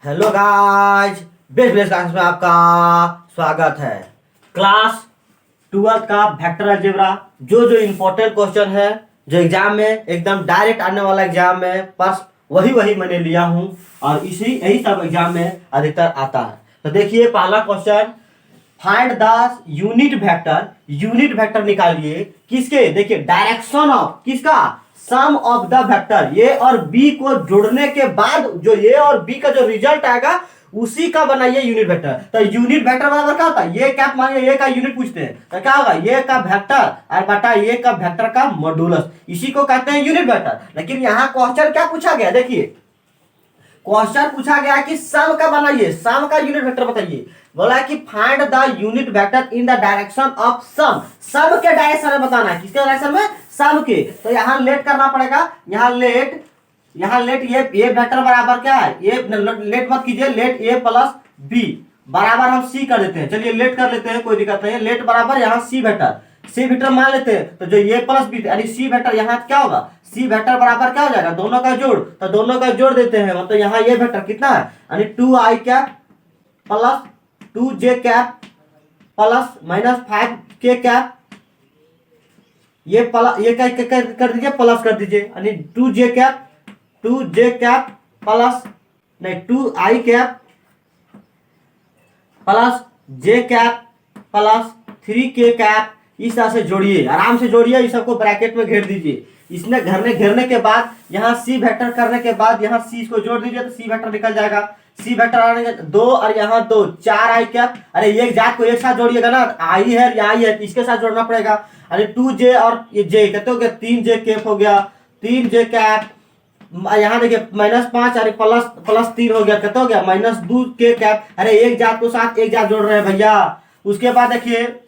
Hello guys, best best class में आपका स्वागत है। क्लास 12 का वेक्टर अलजेब्रा जो जो इम्पोर्टेंट क्वेश्चन है, जो एग्जाम में एकदम डायरेक्ट आने वाला एग्जाम में बस वही मैंने लिया हूं और इसी यही सब एग्जाम में अधिकतर आता है। तो देखिए पहला question, find the unit vector निकालिए किसके, देखिए डायरेक्शन ऑफ किसका, सम ऑफ द वेक्टर ए और बी को जोड़ने के बाद जो ए और बी का जो रिजल्ट आएगा उसी का बनाइए यूनिट वेक्टर। तो यूनिट वेक्टर बराबर क्या होता है, ये क्या मांगे, ए का यूनिट पूछते हैं तो क्या होगा, ए का वेक्टर और बटा ए का वेक्टर का मॉड्यूलस, इसी को कहते हैं यूनिट वेक्टर। लेकिन यहाँ क्वेश्चन क्या पूछा गया, देखिए क्वेश्चन पूछा गया कि सम का बनाइए, सम का यूनिट वेक्टर बताइए। बोला कि find the unit vector in the direction of sum, sum के डायरेक्शन में बताना है, किसके डायरेक्शन में, सम के। तो यहाँ लेट करना पड़ेगा, यहाँ लेट ये वेक्टर बराबर क्या है, ये लेट मत कीजिए, लेट ए प्लस बी बराबर हम सी कर देते हैं। चलिए लेट कर लेते हैं, कोई दिक्कत नहीं है। लेट बराबर यहाँ सी वेक्टर मान लेते हैं। तो जो ये प्लस बी यानी सी वेक्टर यहाँ क्या होगा, सी वेक्टर बराबर क्या हो जाएगा, दोनों का जोड़। तो दोनों का जोड़ देते हैं, मतलब यहाँ ये वेक्टर कितना है, यानी 2i cap plus 2j cap plus minus 5k cap, ये कर दीजिए, प्लस कर दीजिए, यानी 2j कैप प्लस नहीं 2i cap plus j cap plus 3k cap, इस तरह से जोड़िए, आराम से जोड़िए, इस सबको ब्रैकेट में घेर दीजिए। इसने घेरने के बाद यहाँ सी वेक्टर करने के बाद यहाँ सी इसको जोड़ दीजिए तो सी वेक्टर निकल जाएगा। सी वेक्टर आने के 2 और यहाँ 2 4i कैप, अरे एक जात को एक साथ जोड़िएगा ना, आई है या आई है तो इसके साथ जोड़ना पड़ेगा। अरे 2j और ये j कहते हो गया 3j कैप हो गया, 3j कैप, यहाँ देखिए -5 अरे प्लस 3 हो गया, कहते हो गया -2k कैप। अरे एक जात को साथ एक जात जोड़ रहे हैं भैया। उसके बाद देखिए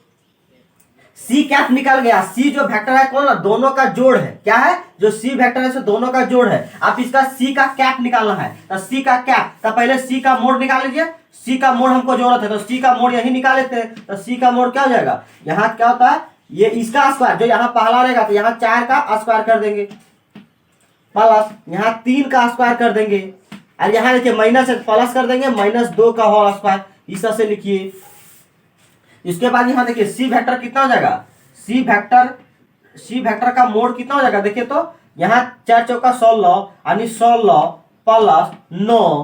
सी कैप निकल गया, सी जो वेक्टर है कौन ना, दोनों का जोड़ है, क्या है, जो सी वेक्टर है से दोनों का जोड़ है। आप इसका सी का कैप निकालना है, तो सी का कैप, तो पहले सी का मोड़ निकाल लीजिए। सी का मोड़ हमको जरूरत है तो सी का मोड़ यही निकाल लेते हैं। तो सी का मोड़ क्या हो जाएगा, यहाँ क्या होता है, ये इसका स्क्वायर जो यहाँ पहला रहेगा तो यहाँ 4 का स्क्वायर कर देंगे, प्लस यहाँ 3 का स्क्वायर कर देंगे, और यहाँ देखिए माइनस प्लस कर देंगे, -2 का होल स्क्वायर, इस तरह से लिखिए। इसके बाद यहाँ देखिए सी वेक्टर कितना हो जाएगा, सी वेक्टर का मोड़ कितना हो जाएगा, देखिए तो यहाँ 4 चौका 16 यानी 16 प्लस 9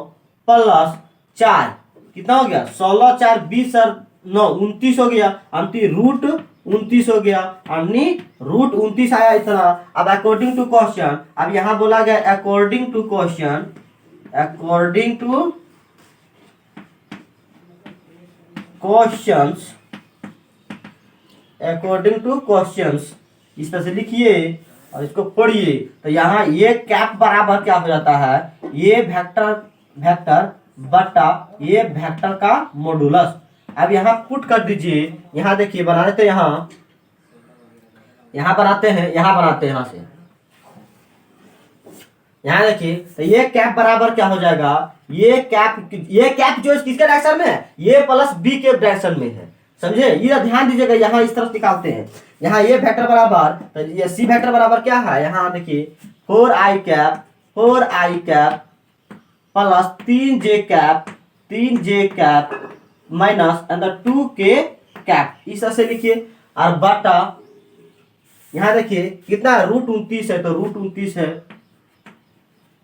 प्लस 4 कितना हो गया, 16 4 20 और 9 29 हो गया, यानी रूट 29 हो गया, यानी रूट 29 आया इतना। अब अकॉर्डिंग टू क्वेश्चन, अब यहाँ बोला गया अकॉर्डिंग टू क्वेश्चंस इस तरह से लिखिए और इसको पढ़िए। तो यहाँ ये कैप बराबर क्या हो जाता है, ये वेक्टर बटा ये वेक्टर का मॉड्यूलस। अब यहाँ पुट कर दीजिए, यहाँ देखिए बना देते, यहाँ बनाते हैं यहाँ से, यहाँ देखिए तो ये कैप बराबर क्या हो जाएगा, ये कैप जो किसके डायरेक्शन में है, ये प्लस बी के डायरेक्शन में है, समझे। ये ध्यान दीजिएगा, यहाँ इस तरफ निकालते हैं, यहाँ ये वेक्टर बराबर, तो ये सी वेक्टर बराबर क्या है, यहाँ देखिए 4i cap plus 3j cap minus अंदर 2k कैप, इस तरह से लिखिए। और बटा यहाँ देखिए कितना है, रूट 29 है, तो रूट 29 है,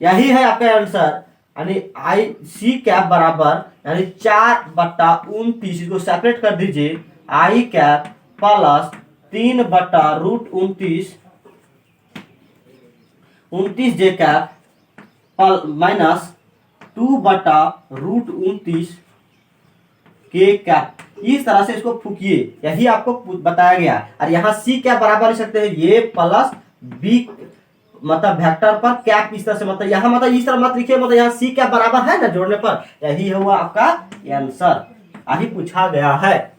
यही है आपका आंसर। यानी आई सी कैप बराबर यानी 4/29, इसको सेपरेट कर दीजिए, i cap plus 3/29 j cap minus 2/√29 k cap, इस तरह से इसको फूकिए, यही आपको बताया गया। और यहाँ सी कैप बराबर लिख सकते हैं ये प्लस बी, मतलब वेक्टर पर कैप इस तरह से, मतलब यहाँ मतलब इस तरह मत लिखिए, मतलब यहाँ सी कैप बराबर है ना जोड़ने पर, यही हुआ आपका आंसर, यही पूछा गया है।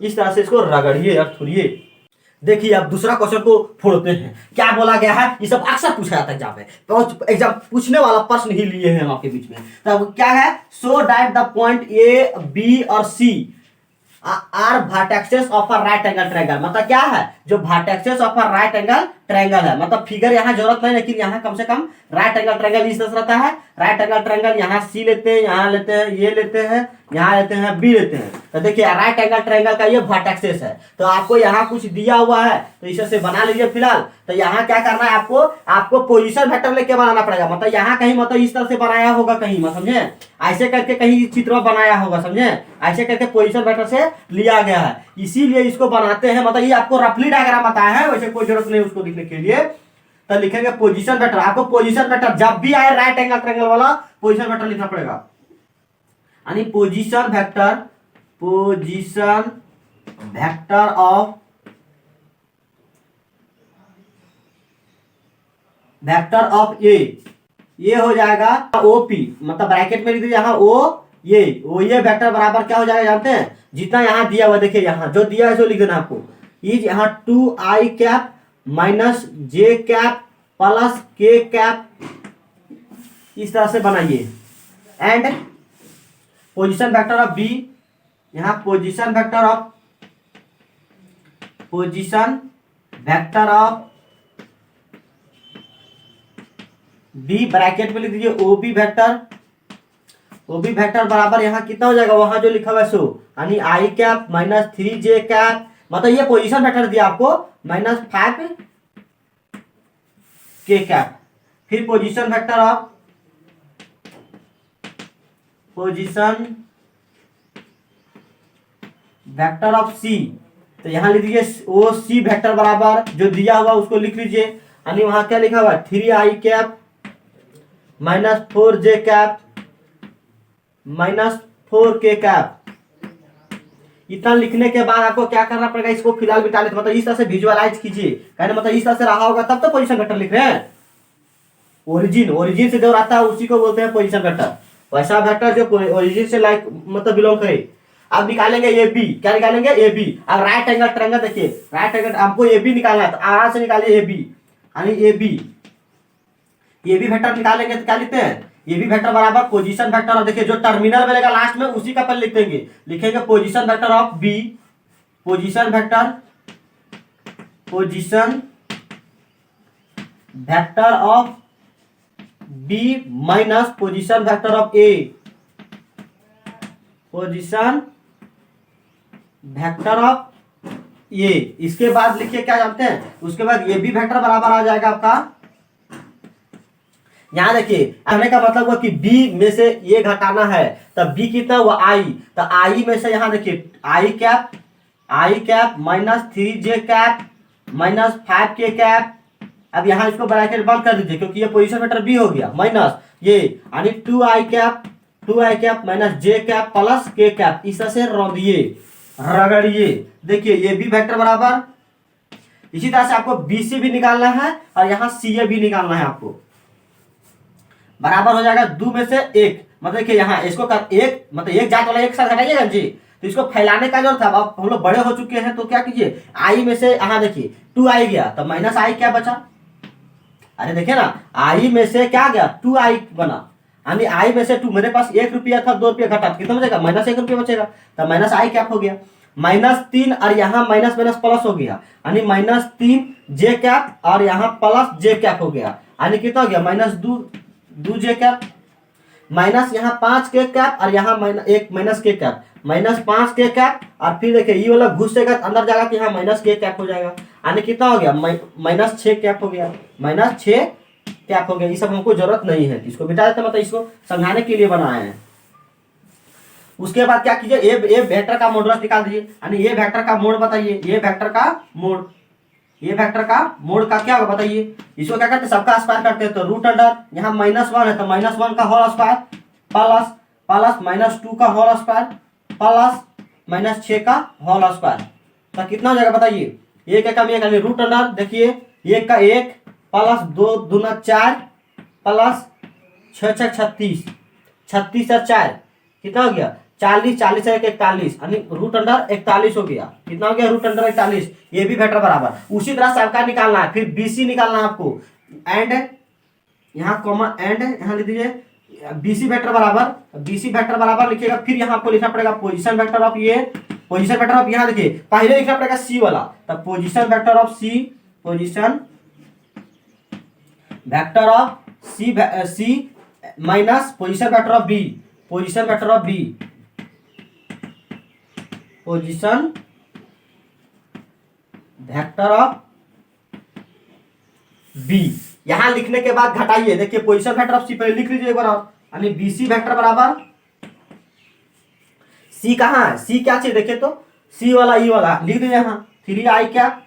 इस तरह से इसको रगड़िए और थुड़िए। देखिए अब दूसरा क्वेश्चन को फोड़ते हैं, क्या बोला गया है, ये सब अक्सर पूछा जाता है एग्जाम में, तो एग्जाम पूछने वाला प्रश्न ही लिए हैं हम आपके बीच में। तो क्या है, so that the point A B और C are vertices of a right angle triangle, मतलब क्या है, जो vertices of a right angle triangle है। मतलब फिगर यहाँ जरूरत नहीं, लेकिन यहाँ कम से कम राइट एंगल ट्रायंगल इस तरह से रहता है। राइट एंगल ट्रायंगल यहाँ सी लेते हैं, यहाँ लेते हैं, ये लेते हैं, यहाँ लेते हैं, बी लेते हैं। तो देखिए राइट एंगल ट्रायंगल का ये वर्टेक्सेस है। तो आपको यहाँ कुछ दिया हुआ है तो इसे से बना लीजिए फिलहाल। तो यहाँ क्या करना है आपको, आपको पोजीशन वेक्टर लेके बनाना पड़ेगा। मतलब यहाँ कहीं मतलब इस तरह से बनाया होगा कहीं, मत समझे, ऐसे करके कहीं चित्र बनाया होगा, समझे, ऐसे करके पोजीशन वेक्टर से लिया गया है, इसीलिए इसको बनाते हैं। मतलब ये आपको रफली डायग्राम बताया है, वैसे कोई जरूरत नहीं उसको लिखने के लिए। तो लिखेंगे पोजीशन वेक्टर। आपको पोजीशन वेक्टर जब भी आए राइट एंगल ट्रायंगल वाला पोजीशन वेक्टर लिखना पड़ेगा। यानी पोजीशन वेक्टर ऑफ ये हो जाएगा ओपी, मतलब ब्रैकेट में लिख दीजिए यहाँ ये वेक्टर बराबर क्या हो जाएगा जानते हैं, जितना यहाँ दिया हुआ देखिए, यहाँ जो दिया है सो लिख देना आपको। इज यहाँ 2i cap minus j cap plus k cap, इस तरह से बनाइए। And position vector of B, यहाँ position vector of B bracket में लिख दीजिए ओबी वेक्टर बराबर यहाँ कितना हो जाएगा, वहां जो लिखा हुआ है सो, यानी आई कैप माइनस 3j कैप, मतलब ये पोजीशन वेक्टर दिया आपको, माइनस 5 के कैप। फिर पोजीशन वेक्टर ऑफ सी, तो यहाँ लिख दीजिए ओ सी वेक्टर बराबर जो दिया हुआ उसको लिख लीजिए, यानी वहां क्या लिखा हुआ 3i cap minus 4j cap minus 4k cap. इतना लिखने के बाद आपको क्या करना पड़ेगा, इसको फिलहाल बिटा लेते, मतलब इस तरह से विजुअलाइज कीजिए, कहने मतलब इस तरह से रहा होगा तब तो पोजीशन वेक्टर लिख रहे हैं। ओरिजिन से जो रहता है उसी को बोलते हैं पोजीशन वेक्टर। वैसा वेक्टर जो ओरिजिन से लाइक मतलब बिलोंग करे। अब निकालेंगे ए बी, क्या निकालेंगे ए बी। अब राइट एंगल ट्रायंगल देखिए, राइट एंगल आपको ए बी निकालना है तो आराम से निकालिए ए बी, यानी ए बी वेक्टर निकालेंगे तो क्या लिखते हैं, ये भी वेक्टर बराबर पोजीशन वेक्टर। और देखिए जो टर्मिनल मिलेगा लास्ट में उसी का पहले लिखेंगे position vector of B, position vector of B minus position vector of A, position vector of A. इसके बाद लिखिए क्या जानते हैं, उसके बाद ये भी वेक्टर बराबर आ जाएगा आपका, यहाँ देखिए कहने का मतलब हुआ कि b में से ये घटाना है, तब b कितना हुआ i, तो i में से यहाँ देखिए i cap minus 3j cap minus 5k cap. अब यहाँ इसको ब्रैकेट बंद कर दीजिए क्योंकि ये पोजीशन वेक्टर b हो गया, माइनस ये यानी 2i cap minus j cap plus k cap, इस तरह से रगड़िए। देखिए ये भी वेक्टर बराबर, इसी तरह से आपको bc भी निकालना है और यहाँ ca भी निकालना है आपको, बराबर हो जाएगा 2 में से 1। मतलब कि यहाँ इसको एक मतलब एक जात वाला एक साथ घटाइएगा जी, तो इसको फैलाने का जरूरत था। अब हम लोग बड़े हो चुके हैं तो क्या कीजिए, आई में से यहाँ देखिए 2i गया तो माइनस आई क्या बचा, अरे देखिए ना आई में से क्या गया 2i बना, यानी आई में से 2, मेरे पास 1 रुपया था 2 रुपया घटा कितना बचेगा, माइनस 1 रुपया बचेगा, तो माइनस आई कैप हो गया, माइनस 3 और यहाँ माइनस प्लस हो गया, यानी माइनस 3j कैप और यहाँ प्लस j कैप हो गया, यानी कितना हो गया माइनस 2j कैप, माइनस यहाँ 5k कैप और यहाँ minus k cap, minus 5k cap. और फिर देखिए ये वाला घुसेगा अंदर जाएगा कि यहाँ माइनस k कैप हो जाएगा, यानी कितना हो गया माइनस 6 कैप हो गया, माइनस 6 कैप हो गया। ये सब हमको जरूरत नहीं है, इसको बिटा देते, मतलब इसको समझाने के लिए बनाए हैं। उसके बाद क्या कीजिए, ए वेक्टर का मॉडुलस निकाल दीजिए, यानी ये वेक्टर का मोड बताइए, ये वेक्टर का मोड का क्या होगा बताइए। इसको क्या करते हैं, सबका स्क्वायर करते हैं, तो रूट अंडर यहाँ -1 है तो -1 का होल स्क्वायर प्लस -2 का होल स्क्वायर प्लस -6 का होल स्क्वायर, तो कितना हो जाएगा बताइए, एक कम एक, रूट अंडर देखिए 1 का 1 प्लस 2 दूना 4 प्लस 6 36 36 और 4 कितना हो गया 40 40 है 41, यानी रूट अंडर 41 हो गया। कितना हो गया रूट अंडर 41, ये भी वेक्टर बराबर। उसी तरह सबका निकालना है, फिर बीसी निकालना है आपको, एंड यहाँ कॉमन एंड यहाँ लिख दीजिए बीसी वेक्टर बराबर लिखिएगा। फिर यहाँ आपको लिखना पड़ेगा पोजीशन वेक्टर ऑफ ये पोजीशन वेक्टर ऑफ यहाँ देखिए पहले लिखना पड़ेगा सी वाला, तब position vector of C, position vector of C minus position vector of B, position vector of B, position vector of B. यहां लिखने के बाद घटाइए, देखिए पोजीशन वेक्टर ऑफ सी पहले लिख लीजिए एक बार और, यानी बीसी वेक्टर बराबर सी कहाँ है, सी क्या चाहिए देखिए तो सी वाला ई वाला लिख दीजिए यहाँ 3i cap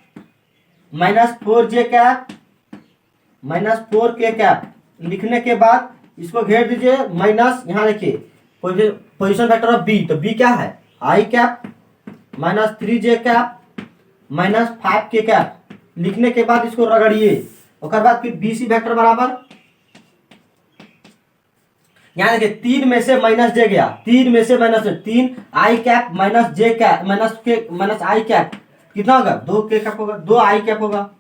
minus 4j cap minus 4k cap. लिखने के बाद इसको घेर दीजिए माइनस, यहाँ देखिए पोजीशन वेक्टर ऑफ बी, तो बी क्या है i cap minus 3j cap minus 5k cap. लिखने के बाद इसको रगड़िए, उसके बाद फिर बीसी वेक्टर बराबर यहाँ देखिए 3 में से माइनस जे गया, 3 में से माइनस 3 आई cap minus j cap minus के माइनस आई कैप कितना होगा 2k कैप होगा, 2 आई कैप होगा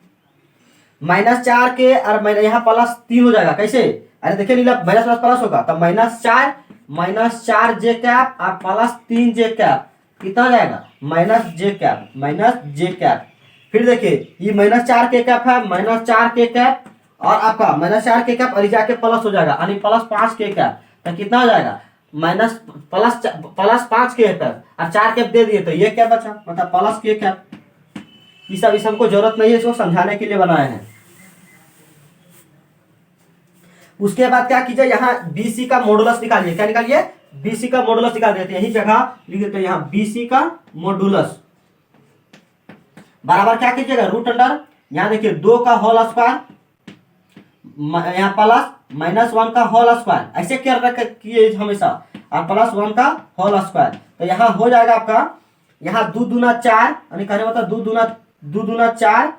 माइनस 4k और यहाँ प्लस 3 हो जाएगा। कैसे, अरे देखिए नीला माइनस प्लस प्लस होगा, तब माइनस 4 जे कैप और प्लस 3 जे कैप कितना हो जाएगा माइनस जे कैप। फिर देखिए ये माइनस 4k कैप है, माइनस 4k कैप और आपका माइनस 4k कैप और जाके प्लस हो जाएगा यानी प्लस 5k कैप, तो कितना हो जाएगा माइनस प्लस 5k कैप और 4 कैप दे दिए तो ये क्या बचा, मतलब प्लस k कैप। ये सब हमको जरूरत नहीं है, इसको समझाने के लिए बनाए हैं। उसके बाद क्या कीजिए, यहाँ BC का मॉडुलस निकालिए, क्या निकालिए BC का मॉडुलस निकाल देते हैं, यही जगह लिख देते हैं यहाँ BC का मॉडुलस बराबर क्या कीजिएगा रूट अंडर, यहाँ देखिए 2 का होल स्क्वायर यहाँ प्लस माइनस 1 का होल स्क्वायर, ऐसे क्या रखिए हमेशा, और प्लस 1 का होल स्क्वायर। तो यहाँ हो जाएगा आपका यहाँ 2 दूना 4 यानी कहने मतलब 2 दूना 4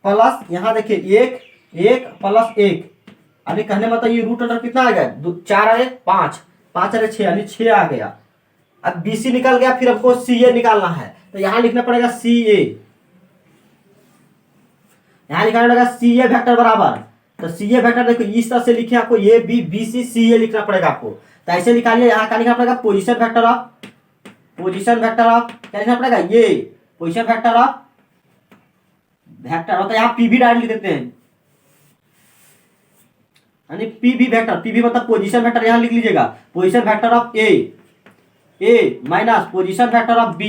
प्लस यहाँ देखिए 1 प्लस 1 यानी कहने मतलब ये रूट अंडर कितना आ गया 4 अरे 5 5 अरे 6 यानी 6 आ गया। अब BC निकल गया, फिर हमको CA निकालना है, तो यहाँ लिखना पड़ेगा CA, यहाँ लिखना पड़ेगा CA वेक्टर बराबर, तो CA वेक्टर देखो इस तरह से लिखे आपको A B B C CA लिखना पड़ेगा आपको, तो ऐसे निकालिए। यहाँ क्या लिखना पड़ेगा पोजीशन वेक्टर ऑफ क्या लिखना पड़ेगा ये पोजीशन वेक्टर ऑफ वेक्टर, तो यहाँ PV डाल लिख देते हैं यानी PV वेक्टर, PV मतलब पोजीशन वेक्टर, यहाँ लिख लीजिएगा position vector of A minus position vector of B,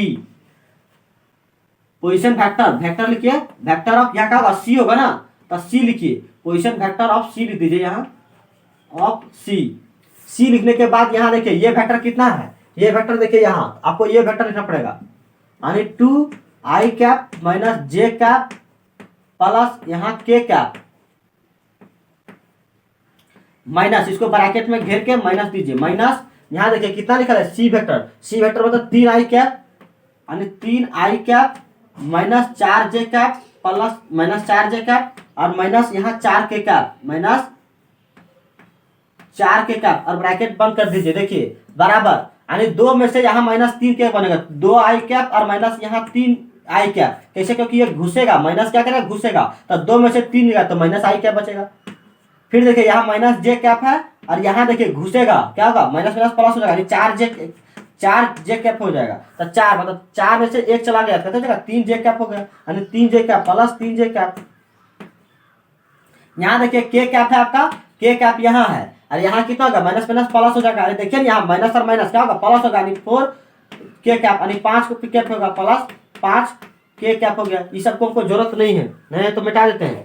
position vector लिखिए वेक्टर ऑफ यहाँ का होगा C होगा ना, तो C लिखिए पोजीशन वेक्टर ऑफ C लिख दीजिए यहाँ ऑफ C लिखने के बाद यहाँ देखिए ये वेक्टर कितना है, ये वेक्टर देखिए यहाँ आपको ये वेक्टर लिखना पड़ेगा यानी 2i cap minus j cap plus यहाँ k कैप माइनस, इसको ब्रैकेट में घेर के माइनस दीजिए, माइनस यहाँ देखिए कितना लिखा है C वेक्टर मतलब 3i कैप यानी 3i cap minus 4j cap plus minus 4j cap और माइनस यहाँ 4k cap minus 4k cap और ब्रैकेट बंद कर दीजिए। देखिए बराबर यानी 2 में से यहाँ माइनस 3k बनेगा 2i कैप और माइनस यहाँ 3i कैप, कैसे क्योंकि ये घुसेगा माइनस क्या करेगा घुसेगा, तो 2 में से 3 गया तो माइनस i कैप बचेगा। फिर देखिए यहाँ माइनस j कैप है और यहाँ देखिए घुसेगा क्या होगा माइनस माइनस प्लस हो जाएगा यानी 4j कैप हो जाएगा, तो 4 मतलब 4 में से 1 चला गया कितना जगह 3j कैप हो गया यानी 3j cap plus 3j cap. यहाँ देखिए k कैप है आपका, k कैप यहाँ है और यहाँ कितना होगा माइनस माइनस प्लस हो जाएगा, देखिए यहाँ माइनस और माइनस क्या होगा प्लस होगा यानी 4k कैप यानी 5 कैप होगा प्लस 5k कैप हो गया। इस सबको हमको जरूरत नहीं है, नहीं तो मिटा देते हैं।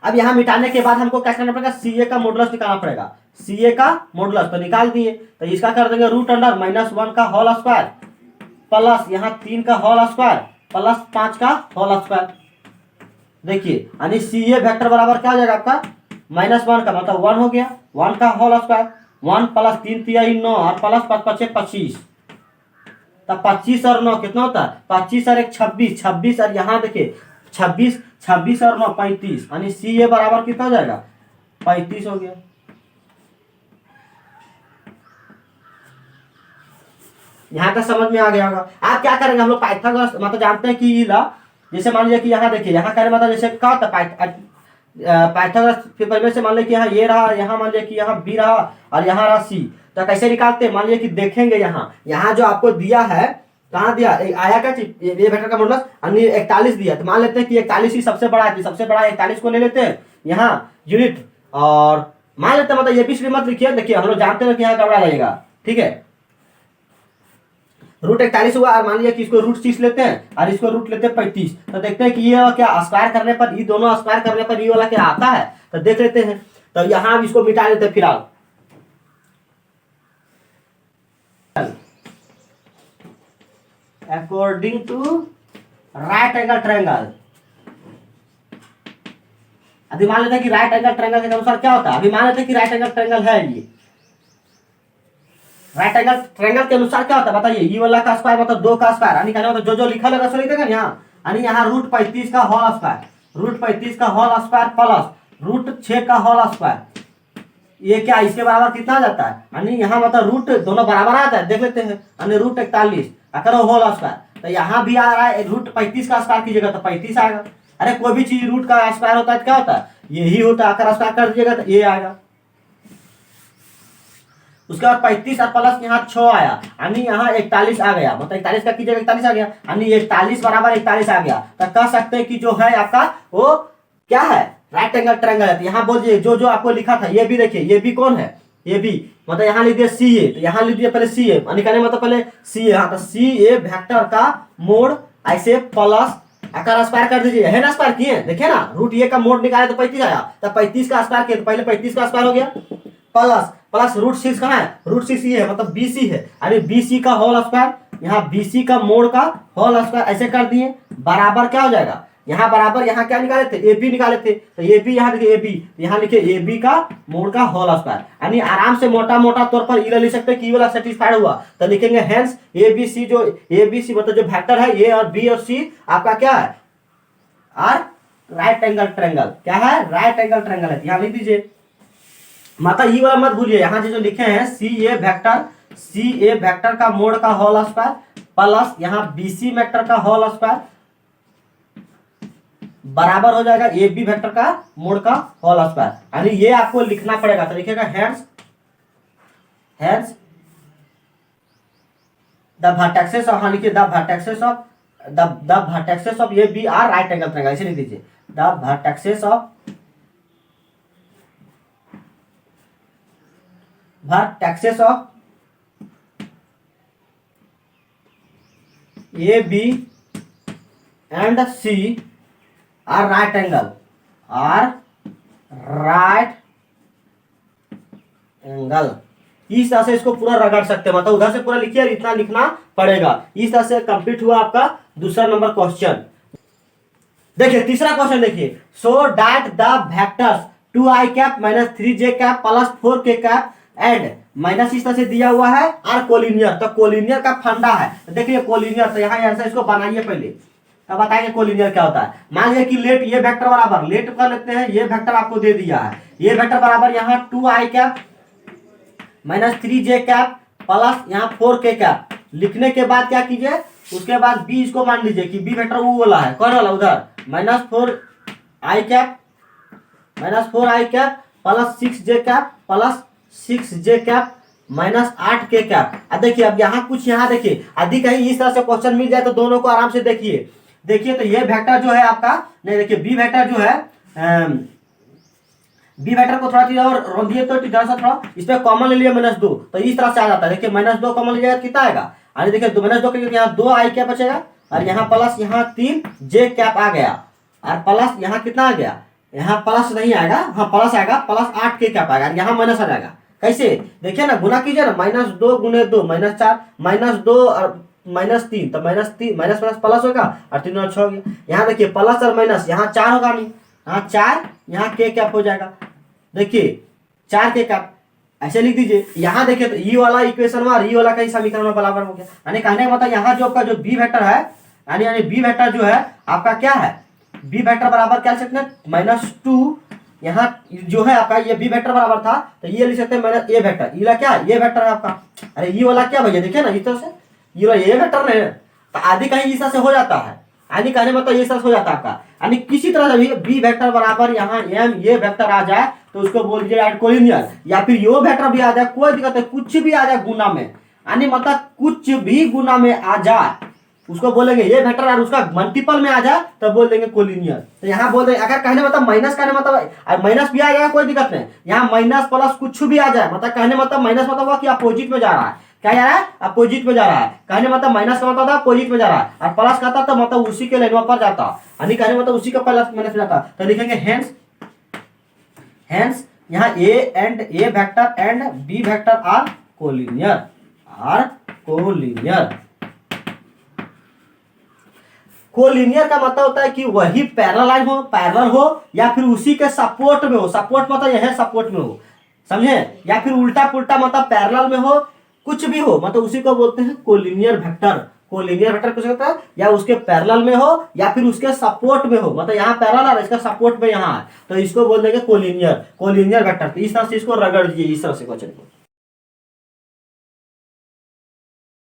अब यहाँ मिटाने के बाद हमको क्या करना पड़ेगा CA का मॉडुलस निकालना पड़ेगा, CA का मॉडुलस तो निकाल दिए, तो इसका कर देंगे रूट अंडर माइनस 1 का होल स्क्वायर प्लस यहाँ 3 का होल स्क्वायर प्लस 5 का होल स्क्वायर। देखिए यानी CA वेक्टर बराबर क्या हो जाएगा आपका -1 का मतलब 1 हो गया, 1 का होल स्क्वायर 1 प्लस 3 3 9 और प्लस 5 5 25, तब 25 और 9 कितना होता है 25 और 1 26 26 और यहाँ देखिए 26 और 9 35 यानी CA बराबर कितना हो जाएगा 35 हो गया। यहाँ का समझ में आ गया होगा। आप क्या करेंगे हम लोग पाइथागोरस मतलब जानते हैं कि जैसे मान लीजिए कि यहाँ देखिए यहाँ कहने मतलब जैसे क्या होता है पाइथागोरस के प्रमेय से मान लिया कि यहाँ ये रहा, यहाँ मान लिया कि यहाँ बी रहा और यहाँ रहा सी। तो कैसे निकालते हैं, मान लिया कि देखेंगे यहाँ जो आपको दिया है, कहाँ दिया, आया क्या चीज, ये वेक्टर का मॉडुलस अन्य 41 दिया। तो मान लेते हैं कि 41 ही सबसे बड़ा है, सबसे बड़ा 41 को ले लेते हैं यहाँ यूनिट, और मान लेते हैं, मतलब ये भी श्री मत लिखिए, देखिए हम लोग जानते हैं कि यहाँ गड़बड़ा लगेगा, ठीक है। रूट 41 हुआ और मान लिया कि इसको रूट 30 लेते हैं और इसको रूट लेते हैं 35। तो देखते हैं कि ये क्या स्क्वायर करने पर, ये दोनों स्क्वायर करने पर ये वाला क्या आता है, तो देख लेते हैं। तो यहाँ इसको मिटा लेते हैं फिलहाल। According to right angle triangle, अभी मान लेते हैं कि राइट एंगल ट्रायंगल के अनुसार क्या होता है, अभी मान लेते हैं कि राइट एंगल ट्रायंगल है, ये राइट एंगल ट्रायंगल के अनुसार क्या होता है बताइए, ये वाला का स्क्वायर मतलब 2 का स्क्वायर, यानी कहने मतलब जो लिखा लगा सो लिख देगा यहाँ, यानी यहाँ रूट 35 का होल स्क्वायर, रूट 35 का होल स्क्वायर प्लस रूट 6 का होल स्क्वायर, ये क्या इसके बराबर कितना आ जाता है, यानी यहाँ मतलब रूट दोनों बराबर आता है, देख लेते हैं, यानी रूट 41 करो होल स्क्वायर। तो यहाँ भी आ रहा है रूट 35 का स्क्वायर कीजिएगा तो 35 आएगा। अरे कोई भी चीज रूट का स्क्वायर होता है तो क्या होता है, यही होता है, अगर स्क्वायर कर दीजिएगा तो ये आएगा। उसके बाद 35 और प्लस यहाँ 6 आया, यानी यहाँ 41 आ गया, मतलब 41 का कीजिएगा 41 आ गया, यानी 41 बराबर 41 आ गया। तो कह सकते हैं कि जो है आपका वो क्या है, राइट एंगल ट्रायंगल है। यहाँ बोल दीजिए जो आपको लिखा था, ये भी देखिए, ये भी कौन है, ये भी मतलब यहाँ लिख दिया सी ए, तो यहाँ लिख दिया पहले सी ए, निकालने मतलब पहले सी ए, हाँ तो सी ए वेक्टर का मोड ऐसे प्लस आकार स्क्वायर कर दीजिए, है ना, स्क्वायर किए देखिए ना, रूट ए का मोड निकाले तो 35 आया, तो 35 का स्क्वायर किया तो पहले 35 का स्क्वायर हो गया, प्लस प्लस रूट 6 कहाँ है, रूट 6 ये है मतलब बीसी है, अरे बीसी का होल स्क्वायर, यहाँ बीसी का मोड का होल स्क्वायर ऐसे कर दिए, बराबर क्या हो जाएगा, यहाँ बराबर यहाँ क्या निकाले थे, ए बी निकाले थे, तो ए बी यहाँ लिखे ए बी, यहाँ लिखे ए बी का मोड का होल स्क्वायर, यानी आराम से मोटा मोटा तौर पर ये लिख सकते हैं कि वाला सेटिस्फाइड हुआ। तो लिखेंगे हेंस ए बी सी, जो ए बी सी मतलब जो वेक्टर है ए और बी और सी आपका क्या है, आर राइट एंगल ट्रायंगल, क्या है, राइट एंगल ट्रायंगल है। यहाँ लिख दीजिए, मतलब ये वाला मत भूलिए, यहाँ जो लिखे हैं सी ए वेक्टर का मोड का होल स्क्वायर प्लस यहाँ बी सी वेक्टर का होल स्क्वायर बराबर हो जाएगा ए बी वेक्टर का मोड का होल स्क्वायर, यानी ये आपको लिखना पड़ेगा। तो लिखेगा हेंस द वर्टेक्सेस ऑफ, हाँ लिखिए the vertexes of A B are right angle triangle, ऐसे लिख दीजिए the vertexes of A B and C are right angle, इस तरह से इसको पूरा रगड़ सकते हैं, मतलब उधर से पूरा लिखिए, इतना लिखना पड़ेगा। इस तरह से कंप्लीट हुआ आपका दूसरा नंबर क्वेश्चन। देखिए तीसरा क्वेश्चन देखिए, so that the vectors 2i cap minus 3j cap plus 4k cap and minus इस तरह से दिया हुआ है आर कोलिनियर। तो कोलिनियर का फंडा है, तो देखिए कोलिनियर, तो यहाँ आंसर इसको बनाइए पहले, तब बताएंगे कोलिनियर क्या होता है। मान लीजिए कि लेट ये वेक्टर बराबर, लेट कर लेते हैं, ये वेक्टर आपको दे दिया है, ये वेक्टर बराबर यहाँ 2i cap minus 3j cap plus यहाँ 4k कैप, लिखने के बाद क्या कीजिए, उसके बाद बी इसको मान लीजिए कि बी वेक्टर वो वाला है, कौन वाला उधर, -4i cap plus 6j cap plus 6j cap minus 8k cap. अब देखिए, अब यहाँ कुछ यहाँ देखिए, यदि कहीं इस तरह से क्वेश्चन मिल जाए तो दोनों को आराम से देखिए। तो ये वेक्टर जो है आपका, नहीं देखिए बी वेक्टर जो है, बी वेक्टर को थोड़ा चीज और रोक दिए तो थोड़ा इस पे कॉमन ले लिया -2, तो इस तरह से आ जाता है। देखिए -2 कॉमन ले जाएगा कितना आएगा, अरे देखिए -2 के यहाँ 2i कैप बचेगा और यहाँ प्लस यहाँ 3j कैप आ गया और प्लस यहाँ कितना आ गया, यहाँ प्लस नहीं आएगा, हाँ प्लस आएगा, प्लस 8k कैप आएगा, यहाँ माइनस आ जाएगा। कैसे देखिए ना, गुना कीजिए ना, -2 × 2 -4, -2 और -3, तो -3 माइनस प्लस होगा और 3 और 6 हो गया। यहाँ देखिए प्लस और माइनस, यहाँ 4 होगा नहीं, यहाँ 4, यहाँ k कैप हो जाएगा, देखिए 4k कैप ऐसे लिख दीजिए। यहाँ देखिए तो ई वाला इक्वेशन और ई वाला का समीकरण बराबर हो गया, यानी कहने का मतलब यहाँ जो आपका जो बी वेक्टर है, यानी बी वेक्टर जो है आपका क्या है, बी वेक्टर बराबर क्या लिख सकते हैं, -2, यहाँ जो है आपका ये बी वेक्टर बराबर था तो ये लिख सकते हैं माइनस ए वेक्टर, ये क्या है, ये वेक्टर है आपका, अरे ये वाला क्या भैया देखिए ना, इस तरह से ये वाला ये वेक्टर नहीं है, तो आदि कहीं इस तरह से हो जाता है, यानी कहने मतलब ये सब हो जाता है आपका। यानी किसी तरह से बी वेक्टर बराबर यहाँ एम ये वेक्टर आ जाए तो उसको बोल दीजिए कोलिनियर, या फिर यो वेक्टर भी आ जाए कोई दिक्कत है, कुछ भी आ जाए गुना में, यानी मतलब कुछ भी गुना में आ जाए उसको बोलेंगे ये वेक्टर, और उसका मल्टीपल में आ जाए तब बोल देंगे कोलिनियर। तो यहाँ बोल देंगे अगर कहने मतलब माइनस कहने मतलब माइनस भी आ जाएगा कोई दिक्कत नहीं, यहाँ माइनस प्लस कुछ भी आ जाए मतलब कहने मतलब माइनस मतलब हुआ कि अपोजिट में जा रहा है, क्या जा रहा है अपोजिट में जा रहा है, कहने मतलब माइनस का मतलब था अपोजिट में जा रहा है, और प्लस का था तो मतलब उसी के लाइन पर जाता, यानी कहने मतलब उसी का प्लस माइनस में जाता। तो लिखेंगे हेंस यहाँ A and A vector and B vector are collinear, collinear का मतलब होता है कि वही पैरेलल हो या फिर उसी के सपोर्ट में हो, सपोर्ट मतलब यह सपोर्ट में हो, समझे, या फिर उल्टा पुल्टा मतलब पैरेलल में हो, कुछ भी हो मतलब उसी को बोलते हैं कोलिनियर वेक्टर। कोलिनियर वेक्टर कुछ होता है या उसके पैरेलल में हो या फिर उसके सपोर्ट में हो, मतलब यहाँ पैरेलल और इसका सपोर्ट में यहाँ है तो इसको बोल देंगे कोलिनियर वेक्टर। तो इस तरह से इसको रगड़ दीजिए, इस तरह से क्वेश्चन को।